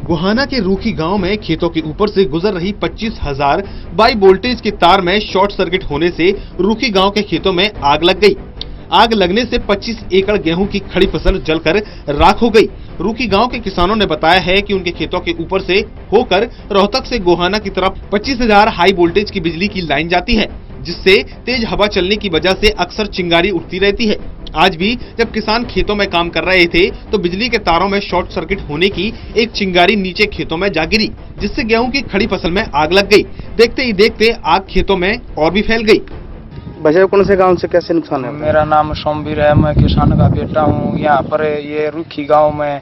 गोहाना के रूखी गांव में खेतों के ऊपर से गुजर रही 25,000 बाई वोल्टेज की तार में शॉर्ट सर्किट होने से रूखी गांव के खेतों में आग लग गई। आग लगने से 25 एकड़ गेहूं की खड़ी फसल जलकर राख हो गई। रूखी गांव के किसानों ने बताया है कि उनके खेतों के ऊपर से होकर रोहतक से गोहाना की तरफ 25,000 हाई वोल्टेज की बिजली की लाइन जाती है, जिससे तेज हवा चलने की वजह से अक्सर चिंगारी उठती रहती है। आज भी जब किसान खेतों में काम कर रहे थे तो बिजली के तारों में शॉर्ट सर्किट होने की एक चिंगारी नीचे खेतों में जा गिरी, जिससे गेहूं की खड़ी फसल में आग लग गई। देखते ही देखते आग खेतों में और भी फैल गई। बजाय कौन से गांव से कैसे नुकसान है? मेरा नाम सोमवीर है, मैं किसान का बेटा हूँ। यहाँ पर ये रूखी गांव में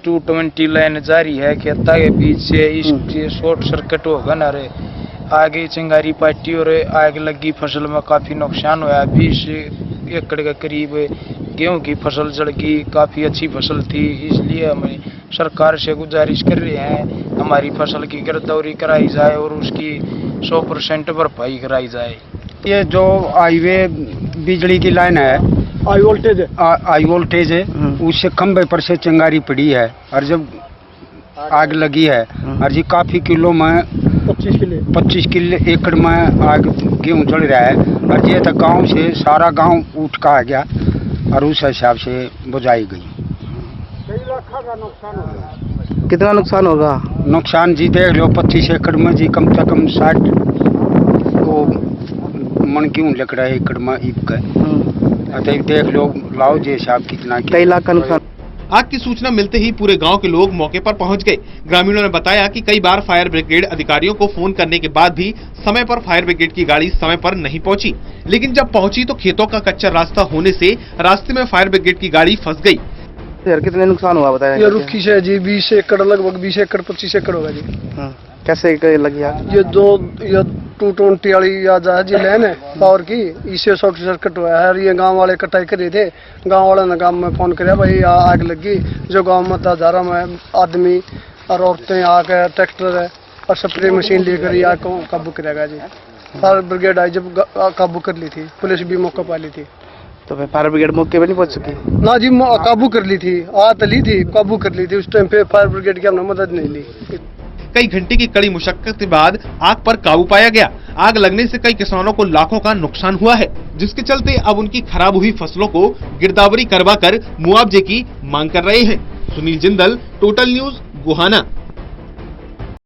220 लाइन जारी है, खेता के बीच से इसके शॉर्ट सर्किट होगा ना रे, आगे चिंगारी पार्टी और आग लगी, फसल में काफी नुकसान हुआ। 20 एकड़ के करीब गेहूं की फसल जल गई, काफी अच्छी फसल थी। इसलिए हमें सरकार से गुजारिश कर रहे हैं हमारी फसल की गिरदौरी कराई जाए और उसकी 100% भरपाई कराई जाए। ये जो हाईवे बिजली की लाइन है, हाई वोल्टेज है, उससे खंभे पर से चिंगारी पड़ी है और जब आग लगी है और जी काफी किलो में 25 किलो एकड़ में आग गेहूं जल रहा है और ये तो गांव से सारा गांव उठ का आ गया और उस हिसाब से बुझाई गई। कितना नुकसान होगा? नुकसान जी देख लो 25 एकड़ में जी कम से कम 60 तो मन गेहूं लग रहा है एकड़ में ईब गए। देख लो लाओ जी हिसाब कितना, कई लाख का नुकसान। आग की सूचना मिलते ही पूरे गांव के लोग मौके पर पहुंच गए। ग्रामीणों ने बताया कि कई बार फायर ब्रिगेड अधिकारियों को फोन करने के बाद भी समय पर फायर ब्रिगेड की गाड़ी समय पर नहीं पहुंची, लेकिन जब पहुंची तो खेतों का कच्चा रास्ता होने से रास्ते में फायर ब्रिगेड की गाड़ी फंस गई। यार कितने नुकसान हुआ बताया? ये रुखी से जी 20 एकड़ लगभग 20 एकड़ 25 एकड़ होगा जी। कैसे लगी आग? ये 220 वाली आज जी लाइन है पावर की, इससे शॉर्ट सर्किट हुआ है। ये गांव वाले कटाई कर रहे थे, गांव वाले ने गांव में फोन कराया भाई आग लगी। जो गांव में 10,000 में आदमी और औरतें आके ट्रैक्टर है और स्प्रे मशीन लेकर ये आग को काबू करेगा जी। फायर ब्रिगेड आई जब काबू कर ली थी, पुलिस भी मौका पा ली थी। तो फायर ब्रिगेड मौके पे नहीं पहुंच सकी? ना जी काबू कर ली थी, आग ली थी, काबू कर ली थी। उस टाइम पे फायर ब्रिगेड की हमने मदद नहीं ली। कई घंटे की कड़ी मुशक्कत के बाद आग पर काबू पाया गया। आग लगने से कई किसानों को लाखों का नुकसान हुआ है, जिसके चलते अब उनकी खराब हुई फसलों को गिरदावरी करवाकर मुआवजे की मांग कर रहे हैं। Sunil Jindal, total news, Gohana.